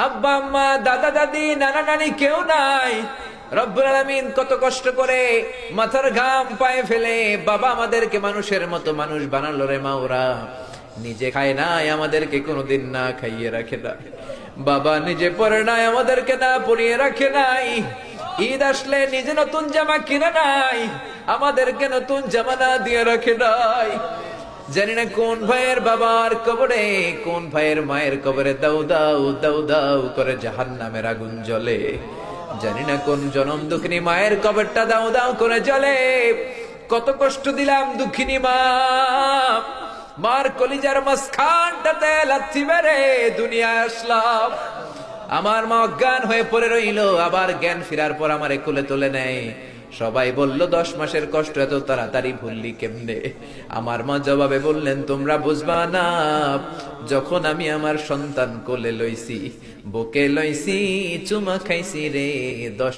আব্বা আম্মা দাদা দাদি নানা নানি কেউ নাই। রব্বুল আলামিন কত কষ্ট করে মাথার ঘাম পায়ে ফেলে বাবা আমাদেরকে মানুষের মতো মানুষ বানালো রে মাওরা। নিজে খায় নাই, আমাদেরকে কোনোদিন না খাইয়ে রাখে না। বাবা নিজে পরে নাই, আমাদেরকে না পরিয়ে রাখে নাই। ঈদ আসলে নিজে নতুন জামা কিনে নাই, আমাদেরকে নতুন জামা না দিয়ে রাখে নাই। জানি না কোন ভাইয়ের বাবার কবরে, কোন ভাইয়ের মায়ের কবরে দাউ দাউ দাউ দাউ করে জাহান্নামের আগুন জ্বলে। জানি না কোন জনম দুঃখিনী মায়ের কবরটা দাউ দাউ করে জ্বলে। কত কষ্ট দিলাম দুঃখিনী মা, মার কলিজার মাঝখানটাতে লাথি মেরে দুনিয়ায় আসলাম। আমার মা অজ্ঞান হয়ে পড়ে রইল, আবার জ্ঞান ফিরার পর আমারে কোলে তুলে নেয়। সবাই বলল 10 মাসের কষ্ট এত তাড়াতাড়ি ভুললি কেমনে? আমার মা জবাবে বললেন, তোমরা বুঝবা না, যখন আমি আমার সন্তান কোলে লইছি, বুকে লইছি, চুমা খাইছি রে 10